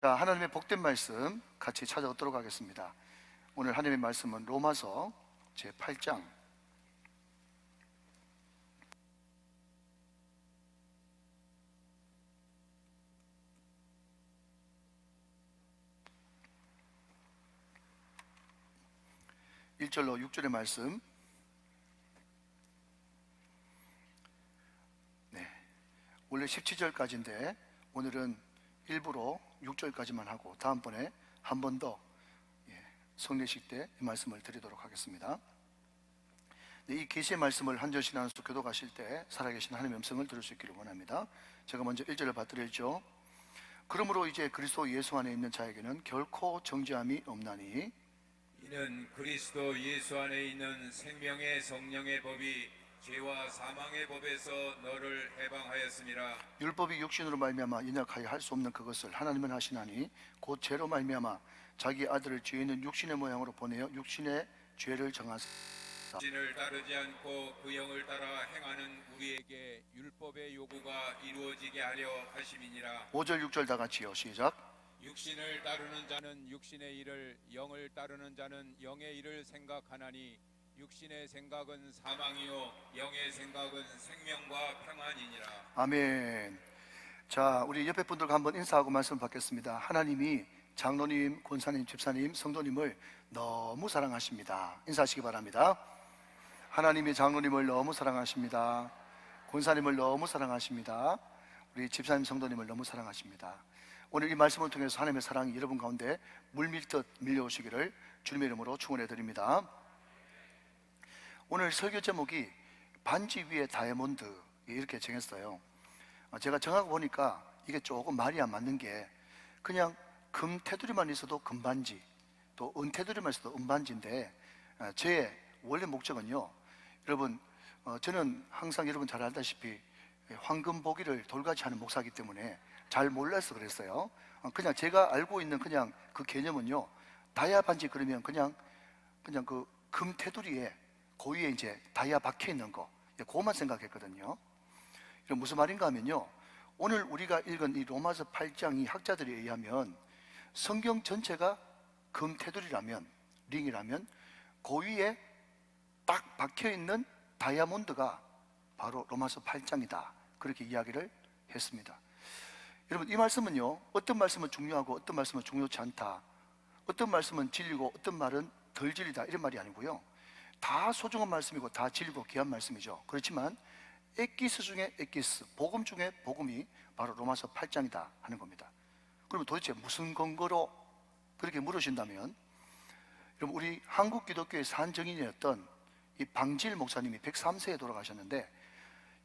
자, 하나님의 복된 말씀 같이 찾아오도록 하겠습니다. 오늘 하나님의 말씀은 로마서 제8장 1절로 6절의 말씀. 원래 17절까지인데 오늘은 일부러 6절까지만 하고 다음번에 한 번 더 성례식 때 이 말씀을 드리도록 하겠습니다. 이 계시의 말씀을 한 절씩 나눠서 교도 가실 때 살아계신 하나님의 음성을 들을 수 있기를 원합니다. 제가 먼저 1절을 받들었죠. 그러므로 이제 그리스도 예수 안에 있는 자에게는 결코 정죄함이 없나니 이는 그리스도 예수 안에 있는 생명의 성령의 법이 죄와 사망의 법에서 너를 해방하였음이라. 율법이 육신으로 말미암아 연약하여 할 수 없는 그것을 하나님은 하시나니 곧 죄로 말미암아 자기 아들을 죄 있는 육신의 모양으로 보내어 육신의 죄를 정하사 육신을 따르지 않고 그 영을 따라 행하는 우리에게 율법의 요구가 이루어지게 하려 하심이니라. 5절 6절 다 같이요. 시작. 육신을 따르는 자는 육신의 일을, 영을 따르는 자는 영의 일을 생각하나니 육신의 생각은 사망이요 영의 생각은 생명과 평안이니라. 아멘. 자, 우리 옆에 분들과 한번 인사하고 말씀 받겠습니다. 하나님이 장로님, 권사님, 집사님, 성도님을 너무 사랑하십니다. 인사하시기 바랍니다. 하나님이 장로님을 너무 사랑하십니다. 권사님을 너무 사랑하십니다. 우리 집사님, 성도님을 너무 사랑하십니다. 오늘 이 말씀을 통해서 하나님의 사랑이 여러분 가운데 물밀듯 밀려오시기를 주님의 이름으로 축원해 드립니다. 오늘 설교 제목이 반지 위에 다이아몬드 이렇게 정했어요. 제가 정하고 보니까 이게 조금 말이 안 맞는 게 그냥 금 테두리만 있어도 금반지, 또 은 테두리만 있어도 은반지인데 제 원래 목적은요, 여러분 저는 항상 여러분 잘 알다시피 황금 보기를 돌같이 하는 목사이기 때문에 잘 몰라서 그랬어요. 그냥 제가 알고 있는 그냥 그 개념은요, 다이아 반지 그러면 그냥 그 금 테두리에 그 위에 이제 다이아 박혀 있는 거, 그것만 생각했거든요. 이건 무슨 말인가 하면요, 오늘 우리가 읽은 이 로마서 8장이 학자들에 의하면 성경 전체가 금 테두리라면, 링이라면 그 위에 딱 박혀 있는 다이아몬드가 바로 로마서 8장이다, 그렇게 이야기를 했습니다. 여러분, 이 말씀은요, 어떤 말씀은 중요하고 어떤 말씀은 중요치 않다, 어떤 말씀은 진리고 어떤 말은 덜 진리다, 이런 말이 아니고요, 다 소중한 말씀이고 다 진리고 귀한 말씀이죠. 그렇지만 엑기스 중에 엑기스, 복음 중에 복음이 바로 로마서 8장이다 하는 겁니다. 그러면 도대체 무슨 근거로 그렇게 물으신다면, 여러분, 우리 한국 기독교의 산정인이었던 이 방질 목사님이 103세에 돌아가셨는데,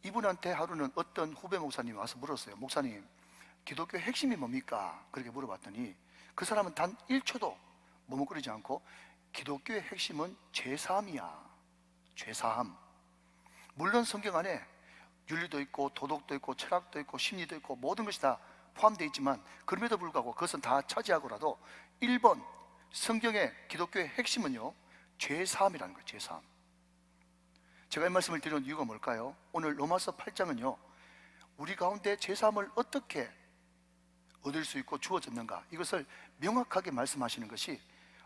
이분한테 하루는 어떤 후배 목사님이 와서 물었어요. 목사님, 기독교의 핵심이 뭡니까? 그렇게 물어봤더니 그 사람은 단 1초도 머뭇거리지 않고 기독교의 핵심은 죄사함이야. 죄사함. 물론 성경 안에 윤리도 있고 도덕도 있고 철학도 있고 심리도 있고 모든 것이 다 포함되어 있지만 그럼에도 불구하고 그것은 다 차지하고라도 1번 성경의 기독교의 핵심은요, 죄사함이라는 거예요. 죄사함. 제가 이 말씀을 드리는 이유가 뭘까요? 오늘 로마서 8장은요, 우리 가운데 죄사함을 어떻게 얻을 수 있고 주어졌는가, 이것을 명확하게 말씀하시는 것이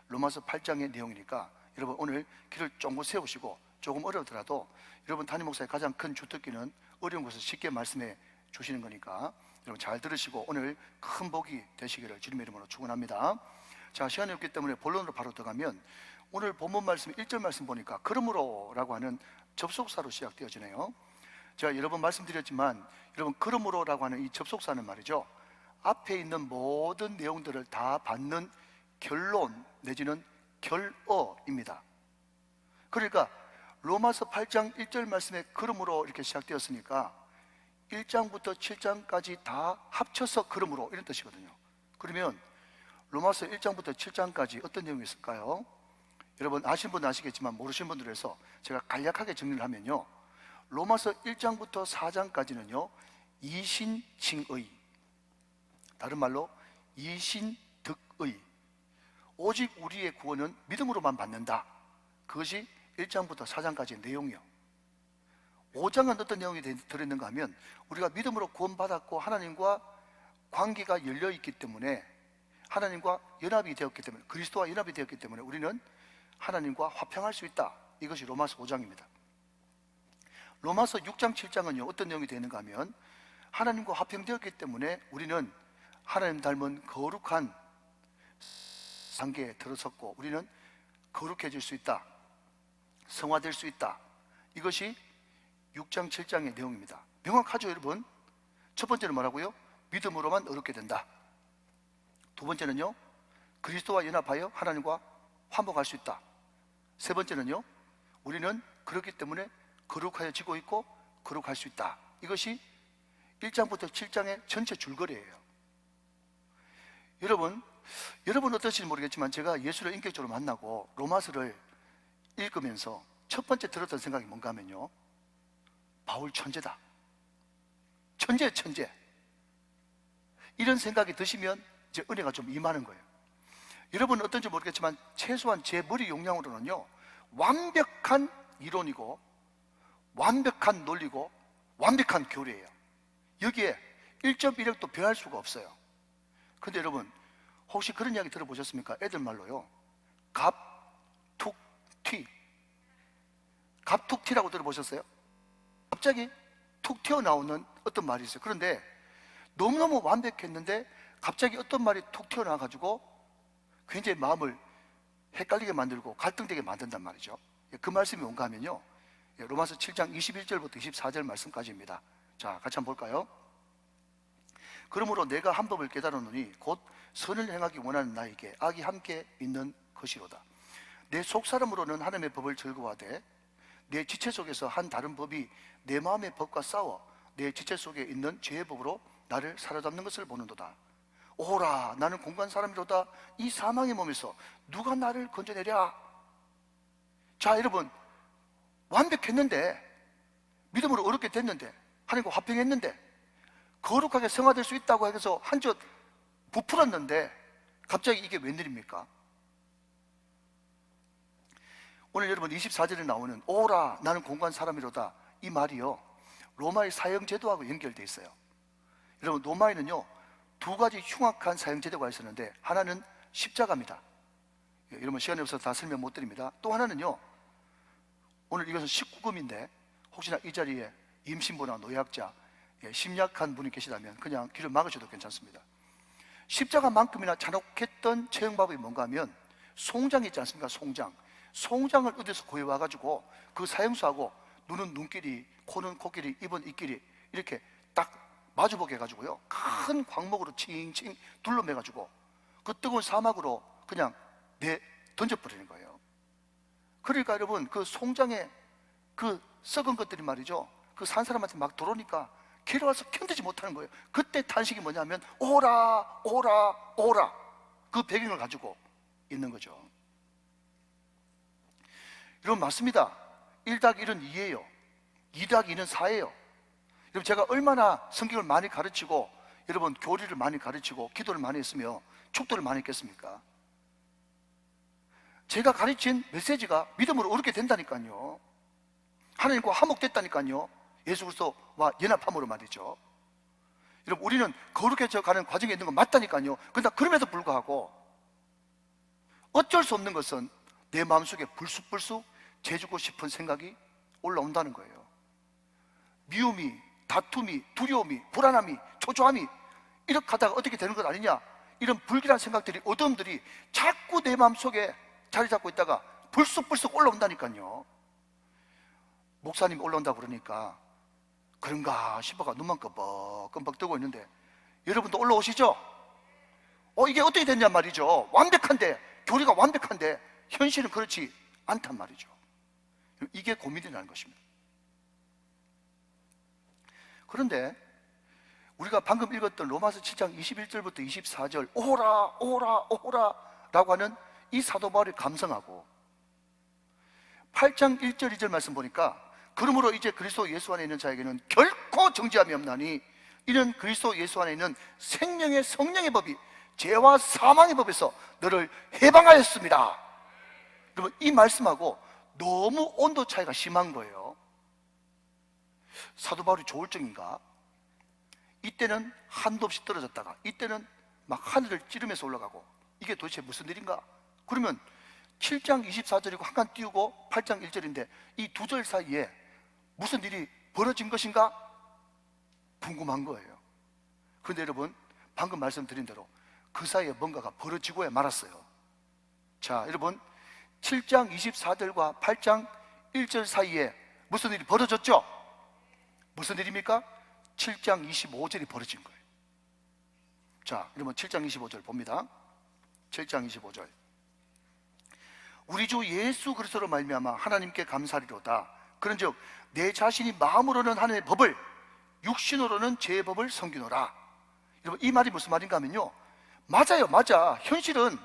로마서 8장의 내용이니까 여러분 오늘 귀를 쫑긋 세우시고, 조금 어렵더라도 여러분 담임 목사의 가장 큰 주특기는 어려운 것을 쉽게 말씀해 주시는 거니까 여러분 잘 들으시고 오늘 큰 복이 되시기를 주님의 이름으로 축원합니다. 자, 시간이 없기 때문에 본론으로 바로 들어가면, 오늘 본문 말씀 1절 말씀 보니까 그러므로 라고 하는 접속사로 시작되어지네요. 제가 여러 번 말씀드렸지만 여러분, 그러므로 라고 하는 이 접속사는 말이죠, 앞에 있는 모든 내용들을 다 받는 결론 내지는 결어입니다. 그러니까 로마서 8장 1절 말씀에 그러므로 이렇게 시작되었으니까 1장부터 7장까지 다 합쳐서 그러므로 이런 뜻이거든요. 그러면 로마서 1장부터 7장까지 어떤 내용이 있을까요? 여러분 아시는 분은 아시겠지만 모르시는 분들을 해서 제가 간략하게 정리를 하면요, 로마서 1장부터 4장까지는요 이신칭의, 다른 말로 이신득의, 오직 우리의 구원은 믿음으로만 받는다, 그것이 1장부터 4장까지의 내용이요. 5장은 어떤 내용이 들어있는가 하면, 우리가 믿음으로 구원받았고 하나님과 관계가 열려있기 때문에 하나님과 연합이 되었기 때문에, 그리스도와 연합이 되었기 때문에 우리는 하나님과 화평할 수 있다. 이것이 로마서 5장입니다. 로마서 6장 7장은요 어떤 내용이 되는가 하면, 하나님과 화평되었기 때문에 우리는 하나님 닮은 거룩한 상계에 들어섰고 우리는 거룩해질 수 있다, 성화될 수 있다. 이것이 6장 7장의 내용입니다. 명확하죠 여러분? 첫 번째는 뭐라고요? 믿음으로만 의롭게 된다. 두 번째는요, 그리스도와 연합하여 하나님과 화목할 수 있다. 세 번째는요, 우리는 그렇기 때문에 거룩하여지고 있고 거룩할 수 있다. 이것이 1장부터 7장의 전체 줄거리예요. 여러분 어떠신지 모르겠지만 제가 예수를 인격적으로 만나고 로마서를 읽으면서 첫 번째 들었던 생각이 뭔가 하면요, 바울 천재다, 천재예요, 천재. 이런 생각이 드시면 이제 은혜가 좀 임하는 거예요. 여러분은 어떤지 모르겠지만 최소한 제 머리 용량으로는요, 완벽한 이론이고 완벽한 논리고 완벽한 교리예요. 여기에 1.1획도 배할 수가 없어요. 근데 여러분 혹시 그런 이야기 들어보셨습니까? 애들 말로요, 갑툭튀, 갑툭튀라고 들어보셨어요? 갑자기 툭 튀어나오는 어떤 말이 있어요. 그런데 너무너무 완벽했는데 갑자기 어떤 말이 툭 튀어나와가지고 굉장히 마음을 헷갈리게 만들고 갈등되게 만든단 말이죠. 그 말씀이 뭔가 하면요, 로마서 7장 21절부터 24절 말씀까지입니다. 자, 같이 한번 볼까요? 그러므로 내가 한 법을 깨달았노니 곧 선을 행하기 원하는 나에게 악이 함께 있는 것이로다. 내 속사람으로는 하나님의 법을 즐거워하되 내 지체 속에서 한 다른 법이 내 마음의 법과 싸워 내 지체 속에 있는 죄의 법으로 나를 사로잡는 것을 보는도다. 오라, 나는 공간 사람이로다. 이 사망의 몸에서 누가 나를 건져내랴. 자, 여러분, 완벽했는데, 믿음으로 어렵게 됐는데, 하나님과 화평했는데, 거룩하게 성화될 수 있다고 해서 한껏 부풀었는데 갑자기 이게 웬일입니까? 오늘 여러분 24절에 나오는 오라, 나는 공간 사람이로다, 이 말이요, 로마의 사형제도하고 연결되어 있어요. 여러분, 로마에는요 두 가지 흉악한 사형제도가 있었는데, 하나는 십자가입니다. 여러분 시간이 없어서 다 설명 못 드립니다. 또 하나는요, 오늘 이것은 19금인데 혹시나 이 자리에 임신부나 노약자, 심약한 분이 계시다면 그냥 귀를 막으셔도 괜찮습니다. 십자가만큼이나 잔혹했던 처형법이 뭔가 하면 송장 있지 않습니까? 송장을 어디서 구해와가지고 그 사형수하고 눈은 눈길이, 코는 코끼리, 입은 입길이 이렇게 딱 마주보게 해가지고요, 큰 광목으로 칭칭 둘러매가지고 그 뜨거운 사막으로 그냥 던져버리는 거예요. 그러니까 여러분, 그 송장에 그 썩은 것들이 말이죠, 그 산 사람한테 막 들어오니까 괴로워서 견디지 못하는 거예요. 그때 탄식이 뭐냐면 오라, 오라, 오라. 그 배경을 가지고 있는 거죠. 여러분, 맞습니다. 1+1은 2예요 2+2는 4예요 여러분, 제가 얼마나 성경을 많이 가르치고 여러분 교리를 많이 가르치고 기도를 많이 했으며 축도를 많이 했겠습니까? 제가 가르친 메시지가 믿음으로 어렵게 된다니까요. 하나님과 화목됐다니까요. 예수 그리스도와 연합함으로 말이죠. 여러분, 우리는 거룩해져 가는 과정에 있는 건 맞다니까요. 그러나 그럼에도 불구하고 어쩔 수 없는 것은 내 마음속에 불쑥불쑥 재주고 싶은 생각이 올라온다는 거예요. 미움이, 다툼이, 두려움이, 불안함이, 초조함이 이렇게 하다가 어떻게 되는 것 아니냐, 이런 불길한 생각들이, 어둠들이 자꾸 내 마음속에 자리 잡고 있다가 불쑥불쑥 올라온다니까요. 목사님이 올라온다고 그러니까 그런가 싶어가 눈만 끔뻑끔뻑 뜨고 있는데, 여러분도 올라오시죠? 이게 어떻게 됐냔 말이죠. 완벽한데, 교리가 완벽한데 현실은 그렇지 않단 말이죠. 이게 고민이라는 것입니다. 그런데 우리가 방금 읽었던 로마서 7장 21절부터 24절 오라 오라 오라 라고 하는 이 사도 바울의 감성하고 8장 1절 2절 말씀 보니까, 그러므로 이제 그리스도 예수 안에 있는 자에게는 결코 정죄함이 없나니 이는 그리스도 예수 안에 있는 생명의 성령의 법이 죄와 사망의 법에서 너를 해방하였습니다. 여러분, 이 말씀하고 너무 온도 차이가 심한 거예요. 사도 바울이 조울증인가? 이때는 한도 없이 떨어졌다가 이때는 막 하늘을 찌르면서 올라가고, 이게 도대체 무슨 일인가? 그러면 7장 24절이고 한 칸 띄우고 8장 1절인데 이 두 절 사이에 무슨 일이 벌어진 것인가? 궁금한 거예요. 그런데 여러분, 방금 말씀드린 대로 그 사이에 뭔가가 벌어지고야 말았어요. 자, 여러분, 7장 24절과 8장 1절 사이에 무슨 일이 벌어졌죠? 무슨 일입니까? 7장 25절이 벌어진 거예요. 자, 여러분 7장 25절 봅니다. 7장 25절. 우리 주 예수 그리스도로 말미암아 하나님께 감사리로다. 그런즉 내 자신이 마음으로는 하나님의 법을, 육신으로는 제 법을 섬기노라. 여러분, 이 말이 무슨 말인가 하면요, 맞아요, 맞아. 현실은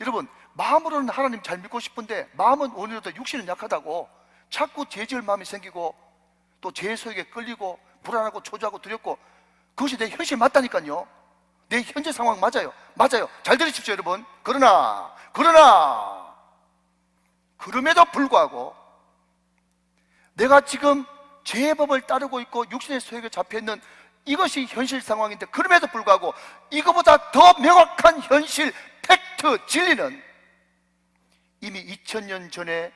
여러분, 마음으로는 하나님 잘 믿고 싶은데 마음은 오늘도 육신은 약하다고 자꾸 죄지을 마음이 생기고 또 죄의 소욕에 끌리고 불안하고 초조하고 두렵고, 그것이 내 현실 맞다니까요. 내 현재 상황 맞아요, 맞아요. 잘 들으십시오 여러분. 그럼에도 불구하고 내가 지금 죄의 법을 따르고 있고 육신의 소욕에 잡혀있는 이것이 현실 상황인데, 그럼에도 불구하고 이거보다 더 명확한 현실, 팩트, 진리는 이미 2000년 전에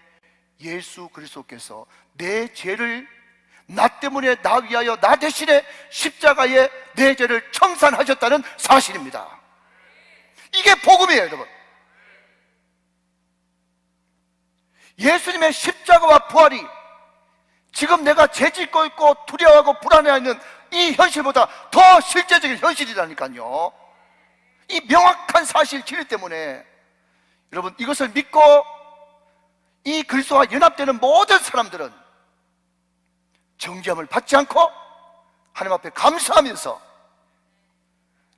예수 그리스도께서 내 죄를 나 때문에, 나 위하여, 나 대신에 십자가에 내 죄를 청산하셨다는 사실입니다. 이게 복음이에요 여러분. 예수님의 십자가와 부활이 지금 내가 죄짓고 있고 두려워하고 불안해하는 이 현실보다 더 실제적인 현실이라니까요. 이 명확한 사실 진리 때문에 여러분, 이것을 믿고 이 그리스도와 연합되는 모든 사람들은 정죄함을 받지 않고 하나님 앞에 감사하면서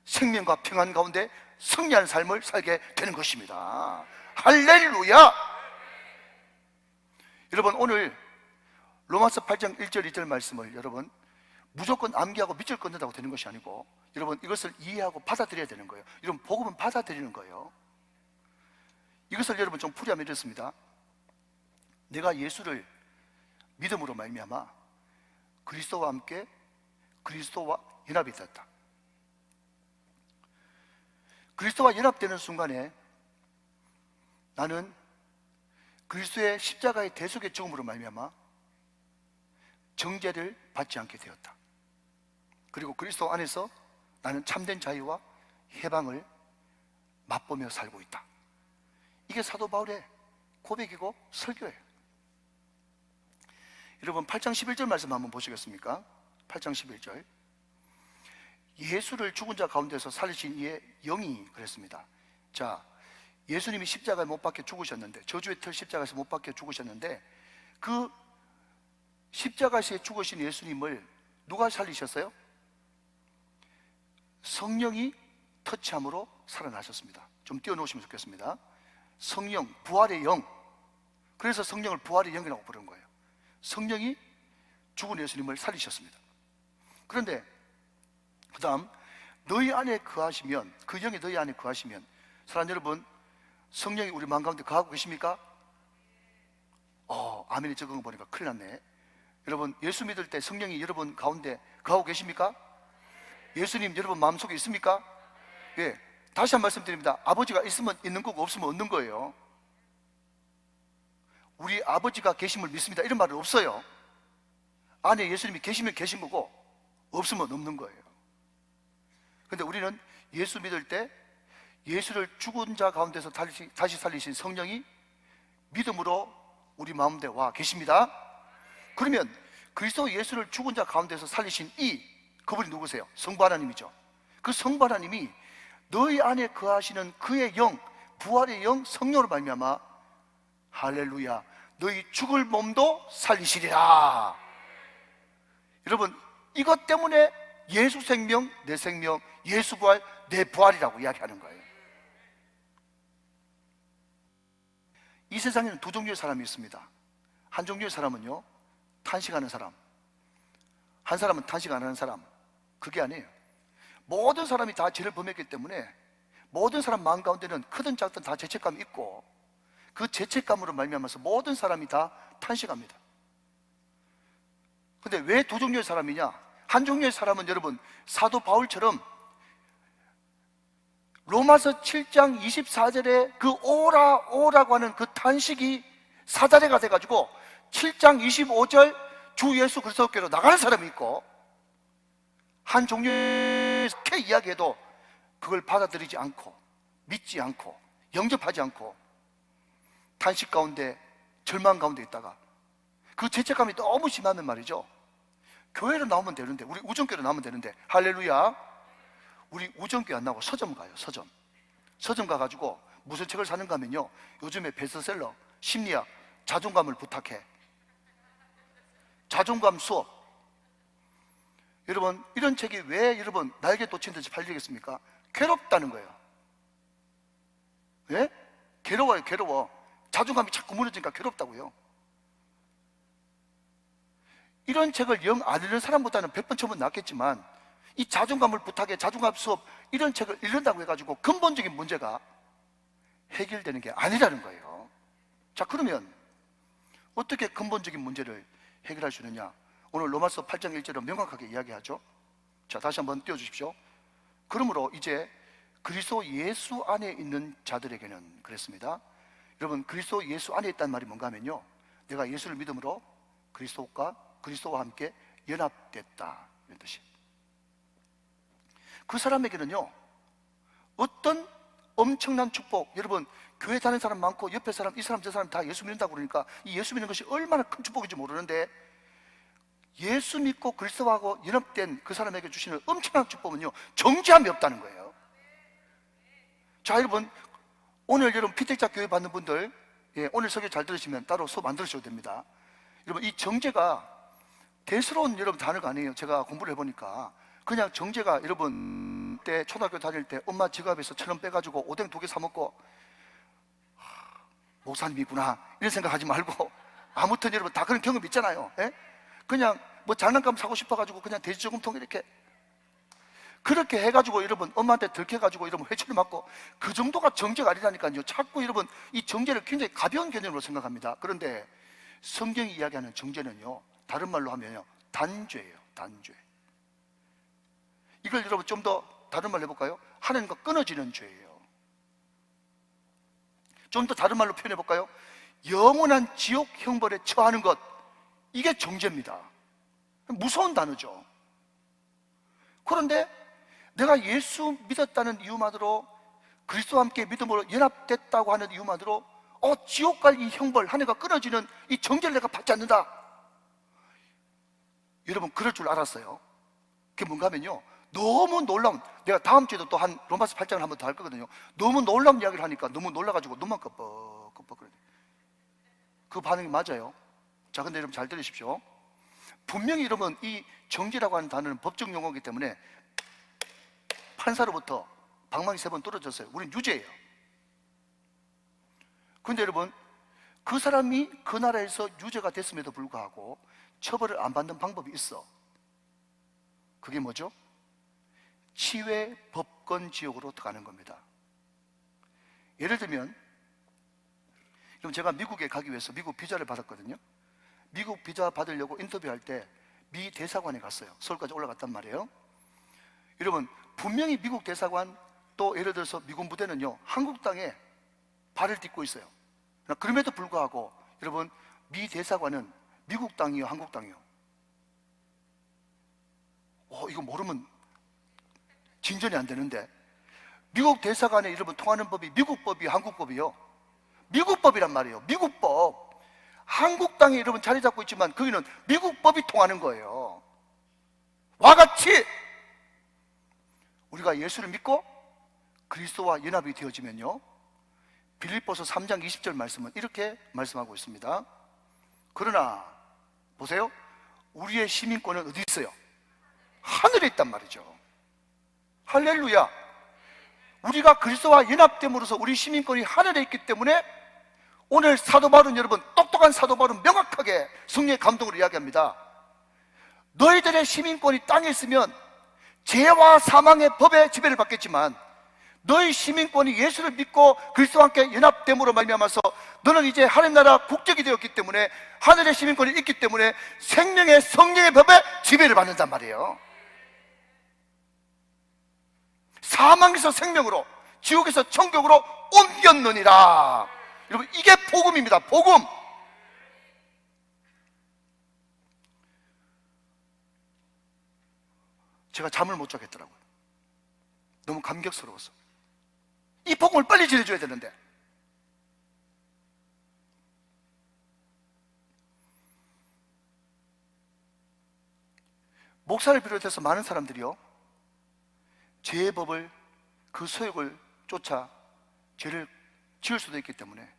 생명과 평안 가운데 승리하는 삶을 살게 되는 것입니다. 할렐루야. 여러분, 오늘 로마서 8장 1절 2절 말씀을 여러분 무조건 암기하고 밑줄 끊는다고 되는 것이 아니고, 여러분 이것을 이해하고 받아들여야 되는 거예요. 여러분, 복음은 받아들이는 거예요. 이것을 여러분 좀 풀이하면 이렇습니다. 내가 예수를 믿음으로 말미암아 그리스도와 함께 그리스도와 연합이 됐다. 그리스도와 연합되는 순간에 나는 그리스도의 십자가의 대속의 죽음으로 말미암아 정죄를 받지 않게 되었다. 그리고 그리스도 안에서 나는 참된 자유와 해방을 맛보며 살고 있다. 이게 사도 바울의 고백이고 설교예요. 여러분 8장 11절 말씀 한번 보시겠습니까? 8장 11절. 예수를 죽은 자 가운데서 살리신 이의 영이 그랬습니다. 자, 예수님이 십자가에 못 박혀 죽으셨는데, 저주의 틀 십자가에서 못 박혀 죽으셨는데, 그 십자가에서 죽으신 예수님을 누가 살리셨어요? 성령이 터치함으로 살아나셨습니다. 좀 띄워놓으시면 좋겠습니다. 성령, 부활의 영. 그래서 성령을 부활의 영이라고 부르는 거예요. 성령이 죽은 예수님을 살리셨습니다. 그런데 그 다음, 너희 안에 거하시면, 그 영이 너희 안에 거하시면, 사랑하는 여러분, 성령이 우리 마음 가운데 거하고 계십니까? 아멘이 적은 거 보니까 큰일 났네. 여러분, 예수 믿을 때 성령이 여러분 가운데 거하고 계십니까? 예수님 여러분 마음속에 있습니까? 예, 다시 한 말씀 드립니다. 아버지가 있으면 있는 거고 없으면 없는 거예요. 우리 아버지가 계심을 믿습니다 이런 말은 없어요. 안에 예수님이 계시면 계신 거고 없으면 없는 거예요. 그런데 우리는 예수 믿을 때 예수를 죽은 자 가운데서 다시 살리신 성령이 믿음으로 우리 마음에 와 계십니다. 그러면 그리스도 예수를 죽은 자 가운데서 살리신 그분이 누구세요? 성부 하나님이죠. 그 성부 하나님이 너희 안에 거하시는 그의 영, 부활의 영, 성령으로 말미암아 할렐루야, 너희 죽을 몸도 살리시리라. 여러분, 이것 때문에 예수 생명, 내 생명, 예수 부활, 내 부활이라고 이야기하는 거예요. 이 세상에는 두 종류의 사람이 있습니다. 한 종류의 사람은요, 탄식하는 사람. 한 사람은 탄식 안 하는 사람. 그게 아니에요. 모든 사람이 다 죄를 범했기 때문에 모든 사람 마음 가운데는 크든 작든 다 죄책감이 있고, 그 죄책감으로 말미암아서 모든 사람이 다 탄식합니다. 근데 왜 두 종류의 사람이냐? 한 종류의 사람은 여러분, 사도 바울처럼 로마서 7장 24절에 그 오라고 하는 그 탄식이 사다리가 돼가지고 7장 25절 주 예수 그리스도께로 나가는 사람이 있고, 한 종류의 이야기해도 그걸 받아들이지 않고 믿지 않고 영접하지 않고 탄식 가운데 절망 가운데 있다가 그 죄책감이 너무 심하면 말이죠, 교회로 나오면 되는데, 우리 우정교회로 나오면 되는데, 할렐루야, 우리 우정교회 안 나오고 서점 가요. 서점 가가지고 무슨 책을 사는가 하면요, 요즘에 베스트셀러 심리학 자존감을 부탁해, 자존감 수업. 여러분, 이런 책이 왜 여러분 나에게 꽂힌 듯이 팔리겠습니까? 괴롭다는 거예요. 예? 괴로워요. 괴로워. 자존감이 자꾸 무너지니까 괴롭다고요. 이런 책을 영 안 읽는 사람보다는 100번 처음은 낫겠지만, 이 자존감을 부탁해, 자존감 수업, 이런 책을 읽는다고 해가지고 근본적인 문제가 해결되는 게 아니라는 거예요. 자, 그러면 어떻게 근본적인 문제를 해결할 수 있느냐? 오늘 로마서 8장 1절로 명확하게 이야기하죠. 자, 다시 한번 띄워주십시오. 그러므로 이제 그리스도 예수 안에 있는 자들에게는 그랬습니다. 여러분, 그리스도 예수 안에 있다는 말이 뭔가 하면요, 내가 예수를 믿음으로 그리스도와 함께 연합됐다, 이런 뜻이. 그 사람에게는요, 어떤 엄청난 축복, 여러분 교회 다니는 사람 많고 옆에 사람, 이 사람 저 사람 다 예수 믿는다고 그러니까 이 예수 믿는 것이 얼마나 큰 축복인지 모르는데, 예수 믿고 그리스도하고 연합된 그 사람에게 주시는 엄청난 축복은요, 정죄함이 없다는 거예요. 자, 여러분, 오늘 여러분 피택자 교회 받는 분들, 오늘 설교 잘 들으시면 따로 수업 안 들으셔도 됩니다. 여러분, 이 정죄가 대수로운 여러분 단어가 아니에요. 제가 공부를 해보니까 그냥 정죄가, 여러분 때 초등학교 다닐 때 엄마 지갑에서 1,000원 빼가지고 오뎅 2개 사 먹고 목사님이구나 이런 생각하지 말고, 아무튼 여러분 다 그런 경험 있잖아요. 예? 그냥 뭐 장난감 사고 싶어가지고 그냥 돼지저금통 이렇게 그렇게 해가지고 여러분 엄마한테 들켜가지고 여러분 회초리 맞고, 그 정도가 정죄가 아니라니까요. 자꾸 여러분 이 정죄를 굉장히 가벼운 개념으로 생각합니다. 그런데 성경이 이야기하는 정죄는요, 다른 말로 하면요, 단죄예요. 단죄. 이걸 여러분 좀 더 다른 말로 해볼까요? 하나님과 끊어지는 죄예요. 좀 더 다른 말로 표현해볼까요? 영원한 지옥 형벌에 처하는 것, 이게 정죄입니다. 무서운 단어죠. 그런데 내가 예수 믿었다는 이유만으로, 그리스도와 함께 믿음으로 연합됐다고 하는 이유만으로 지옥 갈 이 형벌, 하늘과 끊어지는 이 정죄를 내가 받지 않는다. 여러분, 그럴 줄 알았어요. 그게 뭔가 하면요, 너무 놀라운, 내가 다음 주에도 또 한 로마서 8장을 한 번 더 할 거거든요. 너무 놀라운 이야기를 하니까 너무 놀라가지고 눈만 끄뻑끄뻑 그러네. 그 반응이 맞아요. 자, 근데 여러분 잘 들으십시오. 분명히 여러분 이 정죄라고 하는 단어는 법적 용어이기 때문에 판사로부터 방망이 3번 떨어졌어요. 우린 유죄예요. 근데 여러분, 그 사람이 그 나라에서 유죄가 됐음에도 불구하고 처벌을 안 받는 방법이 있어. 그게 뭐죠? 치외 법권 지역으로 들어가는 겁니다. 예를 들면, 그럼 제가 미국에 가기 위해서 미국 비자를 받았거든요. 미국 비자 받으려고 인터뷰할 때 미 대사관에 갔어요. 서울까지 올라갔단 말이에요. 여러분, 분명히 미국 대사관, 또 예를 들어서 미군 부대는요, 한국 땅에 발을 딛고 있어요. 그럼에도 불구하고 여러분, 미 대사관은 미국 땅이요, 한국 땅이요? 이거 모르면 진전이 안 되는데, 미국 대사관에 여러분 통하는 법이 미국 법이요, 한국 법이요? 미국 법이란 말이에요. 미국 법. 한국 땅에 여러분 자리 잡고 있지만 거기는 미국 법이 통하는 거예요. 와 같이 우리가 예수를 믿고 그리스도와 연합이 되어지면요, 빌립보서 3장 20절 말씀은 이렇게 말씀하고 있습니다. 그러나 보세요, 우리의 시민권은 어디 있어요? 하늘에 있단 말이죠. 할렐루야. 우리가 그리스도와 연합됨으로써 우리 시민권이 하늘에 있기 때문에 오늘 사도 바울은, 여러분 똑똑한 사도 바울은 명확하게 성령의 감동으로 이야기합니다. 너희들의 시민권이 땅에 있으면 죄와 사망의 법의 지배를 받겠지만, 너희 시민권이 예수를 믿고 그리스도와 함께 연합됨으로 말미암아서 너는 이제 하늘 나라 국적이 되었기 때문에, 하늘의 시민권이 있기 때문에 생명의 성령의 법의 지배를 받는단 말이에요. 사망에서 생명으로, 지옥에서 천국으로 옮겼느니라. 여러분, 이게 복음입니다. 복음. 제가 잠을 못 자겠더라고요. 너무 감격스러워서. 이 복음을 빨리 전해줘야 되는데. 목사를 비롯해서 많은 사람들이요, 죄의 법을, 그 소욕을 쫓아 죄를 지을 수도 있기 때문에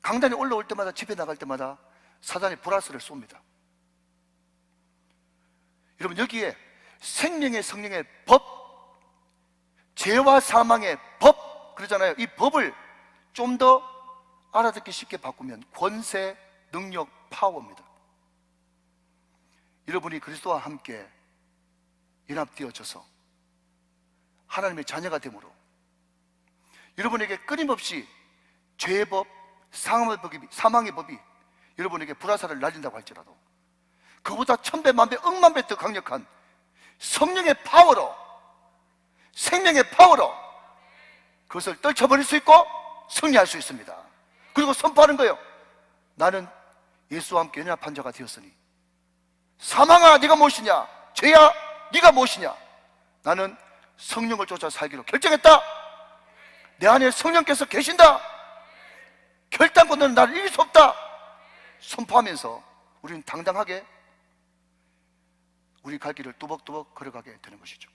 강단에 올라올 때마다, 집에 나갈 때마다 사단이 보라스를 쏩니다. 여러분, 여기에 생명의 성령의 법, 죄와 사망의 법, 그러잖아요. 이 법을 좀 더 알아듣기 쉽게 바꾸면 권세, 능력, 파워입니다. 여러분이 그리스도와 함께 연합되어져서 하나님의 자녀가 되므로 여러분에게 끊임없이 죄의 법, 사망의 법이 여러분에게 불화살을 날린다고 할지라도 그보다 천배, 만배, 억만배 더 강력한 성령의 파워로, 생명의 파워로 그것을 떨쳐버릴 수 있고 승리할 수 있습니다. 그리고 선포하는 거예요. 나는 예수와 함께 연합한 자가 되었으니 사망아 네가 무엇이냐, 죄야 네가 무엇이냐, 나는 성령을 쫓아 살기로 결정했다. 내 안에 성령께서 계신다. 결단코 너는 나를 이길 수 없다. 선포하면서 우리는 당당하게 우리 갈 길을 뚜벅뚜벅 걸어가게 되는 것이죠.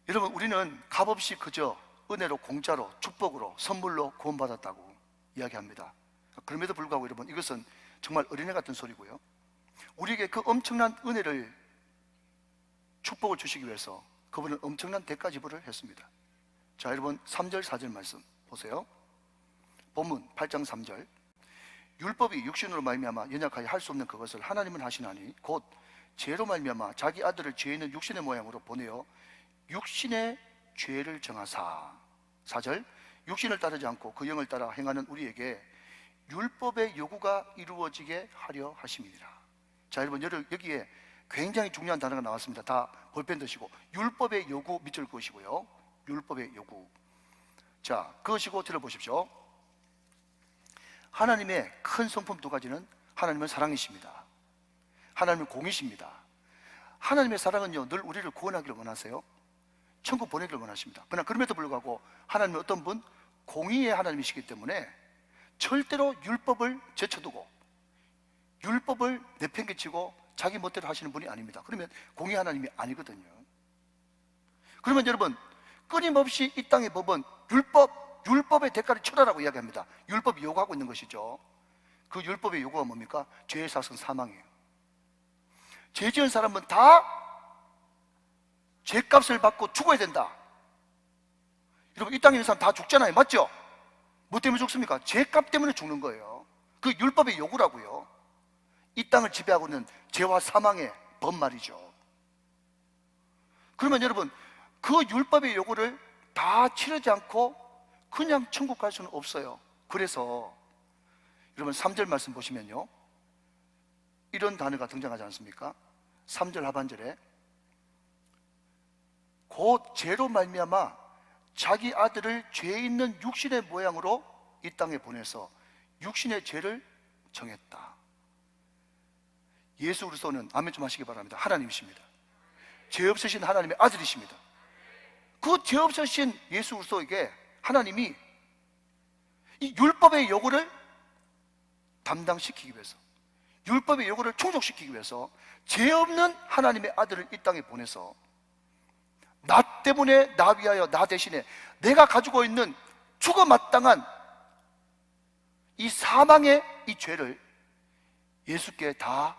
여러분, 우리는 값없이 그저 은혜로, 공짜로, 축복으로, 선물로 구원받았다고 이야기합니다. 그럼에도 불구하고 여러분, 이것은 정말 어린애 같은 소리고요, 우리에게 그 엄청난 은혜를, 축복을 주시기 위해서 그분은 엄청난 대가 지불을 했습니다. 자, 여러분 3절 4절 말씀 보세요. 본문 8장 3절. 율법이 육신으로 말미암아 연약하여 할 수 없는 그것을 하나님은 하시나니 곧 죄로 말미암아 자기 아들을 죄 있는 육신의 모양으로 보내어 육신의 죄를 정하사. 4절. 육신을 따르지 않고 그 영을 따라 행하는 우리에게 율법의 요구가 이루어지게 하려 하심이니라. 자, 여러분, 여기에 굉장히 중요한 단어가 나왔습니다. 다 볼펜 드시고, 율법의 요구 밑줄 그으시고요. 율법의 요구. 자, 그으시고 들어보십시오. 하나님의 큰 성품 두 가지는, 하나님은 사랑이십니다. 하나님은 공이십니다. 하나님의 사랑은요, 늘 우리를 구원하기를 원하세요. 천국 보내기를 원하십니다. 그러나 그럼에도 불구하고 하나님은 어떤 분? 공의의 하나님이시기 때문에 절대로 율법을 제쳐두고 율법을 내팽개치고 자기 멋대로 하시는 분이 아닙니다. 그러면 공의 하나님이 아니거든요. 그러면 여러분, 끊임없이 이 땅의 법은 율법의 대가를 치러라고 이야기합니다. 율법이 요구하고 있는 것이죠. 그 율법의 요구가 뭡니까? 죄의 사성 사망이에요. 죄 지은 사람은 다 죄값을 받고 죽어야 된다. 여러분, 이 땅에 있는 사람 다 죽잖아요. 맞죠? 뭐 때문에 죽습니까? 죄값 때문에 죽는 거예요. 그 율법의 요구라고요. 이 땅을 지배하고 있는 죄와 사망의 법 말이죠. 그러면 여러분, 그 율법의 요구를 다 치르지 않고 그냥 천국 갈 수는 없어요. 그래서 여러분 3절 말씀 보시면요, 이런 단어가 등장하지 않습니까? 3절 하반절에 곧 죄로 말미암아 자기 아들을 죄 있는 육신의 모양으로 이 땅에 보내서 육신의 죄를 정했다. 예수 그리스도는, 아멘 좀 하시기 바랍니다, 하나님이십니다. 죄 없으신 하나님의 아들이십니다. 그 죄 없으신 예수 그리스도에게 하나님이 이 율법의 요구를 담당시키기 위해서, 율법의 요구를 충족시키기 위해서 죄 없는 하나님의 아들을 이 땅에 보내서 나 때문에, 나 위하여, 나 대신에 내가 가지고 있는 죽어 마땅한 이 사망의 이 죄를 예수께 다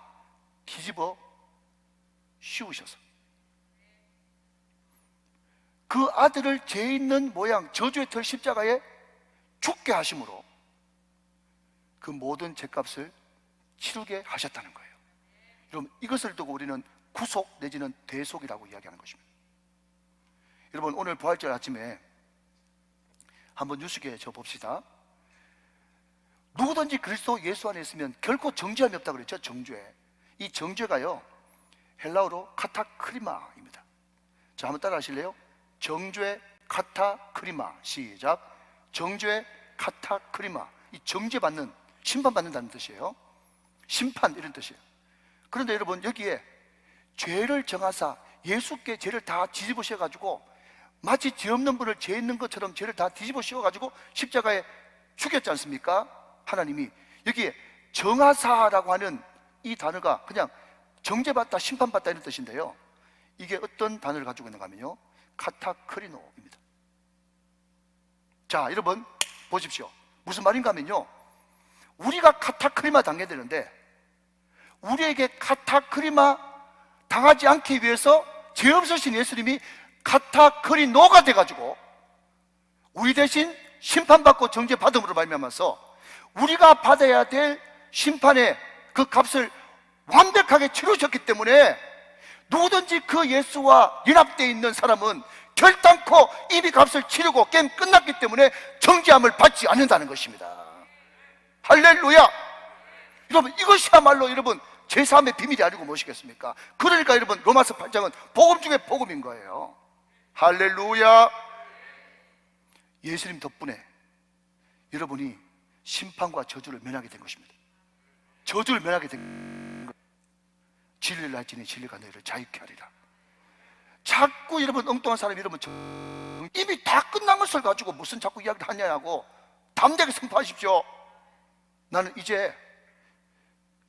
뒤집어 씌우셔서 그 아들을 죄 있는 모양, 저주의 털 십자가에 죽게 하심으로 그 모든 죄값을 치르게 하셨다는 거예요. 여러분, 이것을 두고 우리는 구속 내지는 대속이라고 이야기하는 것입니다. 여러분, 오늘 부활절 아침에 한번 뉴스기에 봅시다. 누구든지 그리스도 예수 안에 있으면 결코 정죄함이 없다고 그랬죠. 정죄. 이 정죄가요, 헬라어로 카타크리마입니다. 자, 한번 따라 하실래요? 정죄 카타크리마. 시작. 정죄 카타크리마. 이 정죄받는, 심판받는다는 뜻이에요. 심판, 이런 뜻이에요. 그런데 여러분, 여기에 죄를 정하사 예수께 죄를 다 뒤집어 씌워가지고 마치 죄 없는 분을 죄 있는 것처럼 죄를 다 뒤집어 씌워가지고 십자가에 죽였지 않습니까? 하나님이. 여기에 정하사라고 하는 이 단어가 그냥 정죄받다, 심판받다 이런 뜻인데요, 이게 어떤 단어를 가지고 있는가 하면요, 카타크리노입니다. 자, 여러분 보십시오. 무슨 말인가 하면요, 우리가 카타크리마 당해야 되는데 우리에게 카타크리마 당하지 않기 위해서 죄 없으신 예수님이 카타크리노가 돼가지고 우리 대신 심판받고 정죄받음으로 말미암아서 우리가 받아야 될 심판의 그 값을 완벽하게 치르셨기 때문에 누구든지 그 예수와 연합되어 있는 사람은 결단코 이미 값을 치르고 게임 끝났기 때문에 정죄함을 받지 않는다는 것입니다. 할렐루야. 여러분, 이것이야말로 여러분 제3의 비밀이 아니고 무엇이겠습니까? 그러니까 여러분 로마서 8장은 복음 중에 복음인 거예요. 할렐루야. 예수님 덕분에 여러분이 심판과 저주를 면하게 된 것입니다. 저주를 면하게 된 것. 진리를 알지니 진리가 너희를 자유케 하리라. 자꾸 여러분 엉뚱한 사람이 여러분 이미 다 끝난 것을 가지고 무슨 자꾸 이야기를 하냐고 담대하게 선포하십시오. 나는 이제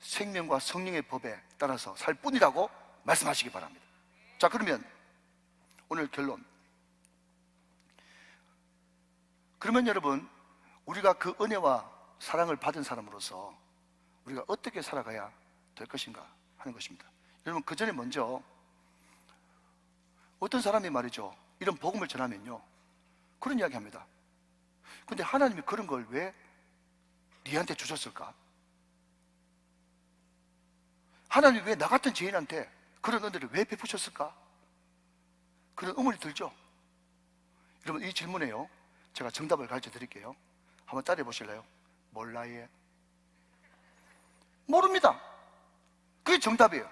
생명과 성령의 법에 따라서 살 뿐이라고 말씀하시기 바랍니다. 자, 그러면 오늘 결론. 그러면 여러분, 우리가 그 은혜와 사랑을 받은 사람으로서 우리가 어떻게 살아가야 될 것인가 하는 것입니다. 여러분, 그 전에 먼저 어떤 사람이 말이죠, 이런 복음을 전하면요, 그런 이야기 합니다. 근데 하나님이 그런 걸 왜 니한테 주셨을까? 하나님이 왜 나 같은 죄인한테 그런 은혜를 왜 베푸셨을까? 그런 의문이 들죠. 여러분, 이 질문에요, 제가 정답을 가르쳐 드릴게요. 한번 따라해 보실래요? 몰라요. 모릅니다. 그게 정답이에요.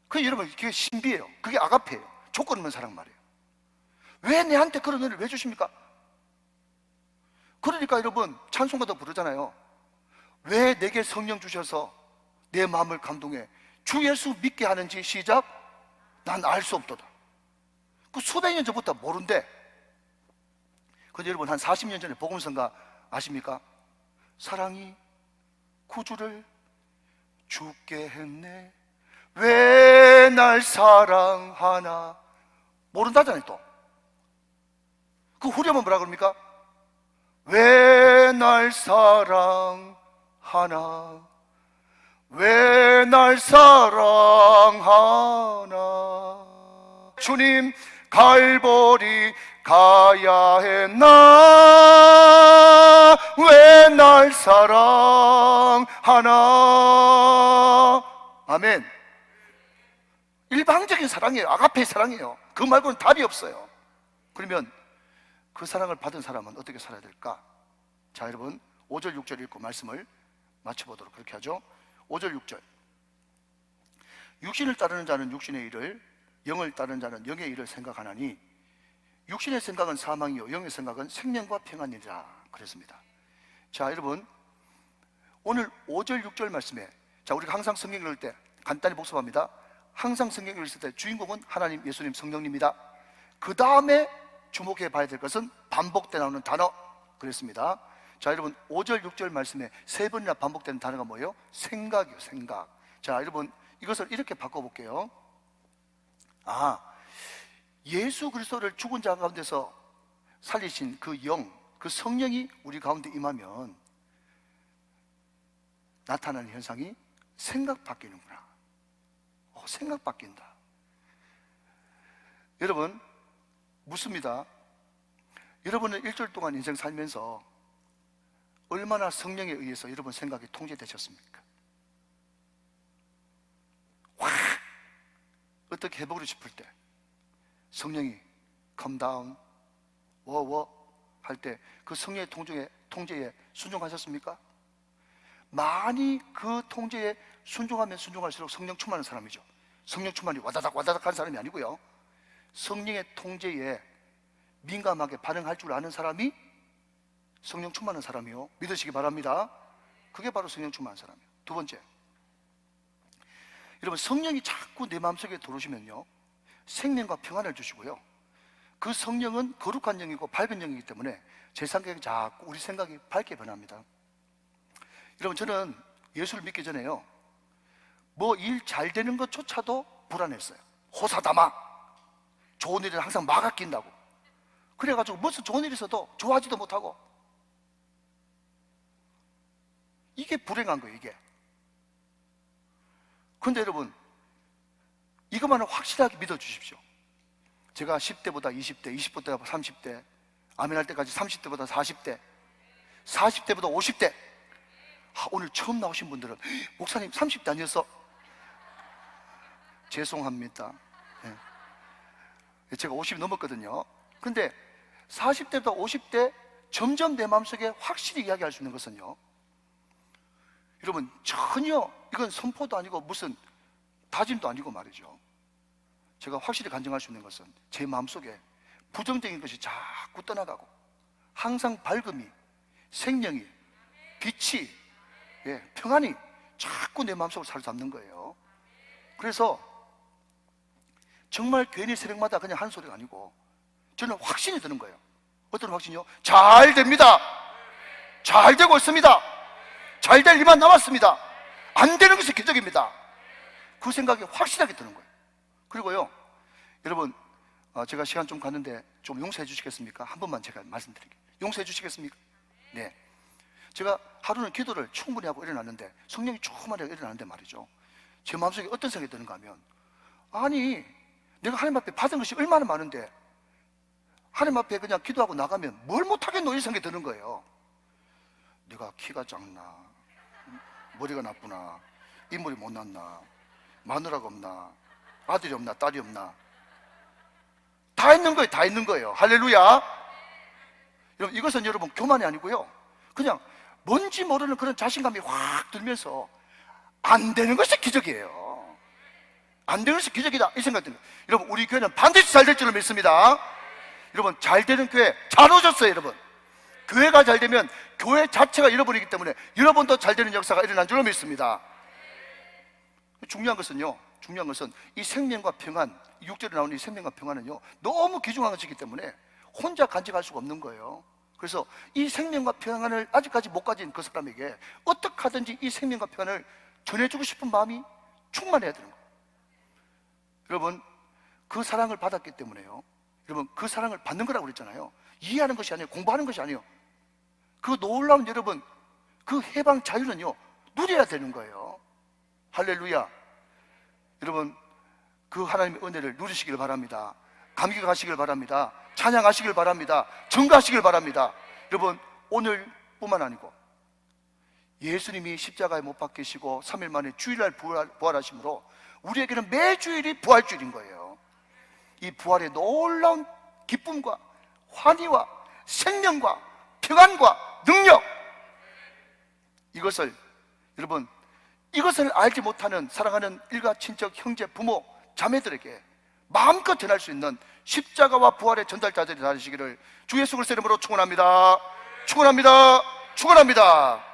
그게 여러분, 그게 신비예요. 그게 아가페예요. 조건 없는 사랑 말이에요. 왜 내한테 그런 은혜를 왜 주십니까? 그러니까 여러분 찬송가도 부르잖아요. 왜 내게 성령 주셔서 내 마음을 감동해 주 예수 믿게 하는지. 시작. 난 알 수 없도다. 그 수백 년 전부터 모른대. 근데 여러분, 한 40년 전에 복음성가 아십니까? 사랑이 구주를 죽게 했네, 왜 날 사랑하나. 모른다잖아요. 또 그 후렴은 뭐라 그럽니까? 왜 날 사랑하나, 왜 날 사랑하나. 주님 갈보리 가야 했나, 왜 날 사랑하나. 아멘. 일방적인 사랑이에요. 아가페 사랑이에요. 그 말고는 답이 없어요. 그러면 그 사랑을 받은 사람은 어떻게 살아야 될까? 자, 여러분 5절 6절 읽고 말씀을 마쳐보도록 그렇게 하죠. 5절 6절. 육신을 따르는 자는 육신의 일을, 영을 따르는 자는 영의 일을 생각하나니 육신의 생각은 사망이요 영의 생각은 생명과 평안이라 그랬습니다. 자, 여러분 오늘 5절 6절 말씀에, 자, 우리가 항상 성경 읽을 때 간단히 복습합니다. 항상 성경 읽을 때 주인공은 하나님, 예수님, 성령입니다. 그 다음에 주목해 봐야 될 것은 반복돼 나오는 단어 그랬습니다. 자, 여러분 5절 6절 말씀에 세 번이나 반복되는 단어가 뭐예요? 생각이요, 생각. 자, 여러분 이것을 이렇게 바꿔볼게요. 예수 그리스도를 죽은 자 가운데서 살리신 그 영, 그 성령이 우리 가운데 임하면 나타나는 현상이 생각 바뀌는구나. 생각 바뀐다. 여러분 묻습니다. 여러분은 일주일 동안 인생 살면서 얼마나 성령에 의해서 여러분 생각이 통제되셨습니까? 확 어떻게 해보고 싶을 때 성령이 come down, 할 때 그 성령의 통제에 순종하셨습니까? 많이 그 통제에 순종하면 순종할수록 성령 충만한 사람이죠. 성령 충만이 와다닥 와다닥 하는 사람이 아니고요, 성령의 통제에 민감하게 반응할 줄 아는 사람이 성령 충만한 사람이요, 믿으시기 바랍니다. 그게 바로 성령 충만한 사람이에요. 두 번째, 여러분, 성령이 자꾸 내 마음속에 들어오시면요, 생명과 평안을 주시고요, 그 성령은 거룩한 영이고 밝은 영이기 때문에 제 생각이 자꾸 우리 생각이 밝게 변합니다. 여러분, 저는 예수를 믿기 전에요, 뭐 일 잘 되는 것조차도 불안했어요. 호사다마, 좋은 일은 항상 막아 낀다고. 그래가지고 무슨 좋은 일이 있어도 좋아하지도 못하고, 이게 불행한 거예요, 이게. 근데 여러분, 이것만은 확실하게 믿어주십시오. 제가 10대보다 20대, 20대보다 30대, 아멘할 때까지 30대보다 40대, 40대보다 50대. 오늘 처음 나오신 분들은 목사님 30대 아니었어? 죄송합니다. 제가 50 넘었거든요. 근데 40대보다 50대 점점 내 마음속에 확실히 이야기할 수 있는 것은요, 여러분, 전혀 이건 선포도 아니고 무슨 다짐도 아니고 말이죠, 제가 확실히 간증할 수 있는 것은 제 마음속에 부정적인 것이 자꾸 떠나가고 항상 밝음이, 생명이, 빛이, 평안이 자꾸 내 마음속으로 사로잡는 거예요. 그래서 정말 괜히 새벽마다 그냥 하는 소리가 아니고 저는 확신이 드는 거예요. 어떤 확신이요? 잘 됩니다. 잘 되고 있습니다. 잘 될 일만 남았습니다. 안 되는 것이 기적입니다. 그 생각이 확실하게 드는 거예요. 그리고요, 여러분, 제가 시간 좀 갔는데 좀 용서해 주시겠습니까? 한 번만 제가 말씀드릴게요. 용서해 주시겠습니까? 네. 제가 하루는 기도를 충분히 하고 일어났는데, 성령이 조금만 일어났는데 말이죠, 제 마음속에 어떤 생각이 드는가 하면, 아니, 내가 하나님 앞에 받은 것이 얼마나 많은데 하나님 앞에 그냥 기도하고 나가면 뭘 못하겠노, 이 생각이 드는 거예요. 내가 키가 작나, 머리가 나쁘나, 인물이 못났나, 마누라가 없나, 아들이 없나, 딸이 없나, 다 있는 거예요. 다 있는 거예요. 할렐루야. 여러분, 이것은 여러분 교만이 아니고요, 그냥 뭔지 모르는 그런 자신감이 확 들면서 안 되는 것이 기적이에요. 안 되는 것이 기적이다, 이 생각 듭니다. 여러분, 우리 교회는 반드시 잘 될 줄로 믿습니다. 여러분, 잘 되는 교회 잘 오셨어요. 여러분, 교회가 잘 되면 교회 자체가 잃어버리기 때문에 여러분도 잘 되는 역사가 일어난 줄로 믿습니다. 중요한 것은요, 중요한 것은 이 생명과 평안, 6절에 나오는 이 생명과 평안은요, 너무 귀중한 것이기 때문에 혼자 간직할 수가 없는 거예요. 그래서 이 생명과 평안을 아직까지 못 가진 그 사람에게 어떻게 하든지 이 생명과 평안을 전해주고 싶은 마음이 충만해야 되는 거예요. 여러분, 그 사랑을 받았기 때문에요, 여러분, 그 사랑을 받는 거라고 그랬잖아요. 이해하는 것이 아니에요. 공부하는 것이 아니에요. 그 놀라운, 여러분, 그 해방 자유는요, 누려야 되는 거예요. 할렐루야. 여러분, 그 하나님의 은혜를 누리시길 바랍니다. 감격하시길 바랍니다. 찬양하시길 바랍니다. 증거하시길 바랍니다. 여러분, 오늘뿐만 아니고 예수님이 십자가에 못 박히시고 3일 만에 주일날 부활하심으로 우리에게는 매주일이 부활주일인 거예요. 이 부활의 놀라운 기쁨과 환희와 생명과 평안과 능력, 이것을, 여러분, 이것을 알지 못하는 사랑하는 일가, 친척, 형제, 부모, 자매들에게 마음껏 전할 수 있는 십자가와 부활의 전달자들이 되시기를 주 예수 그리스도의 이름으로 축원합니다. 축원합니다. 축원합니다.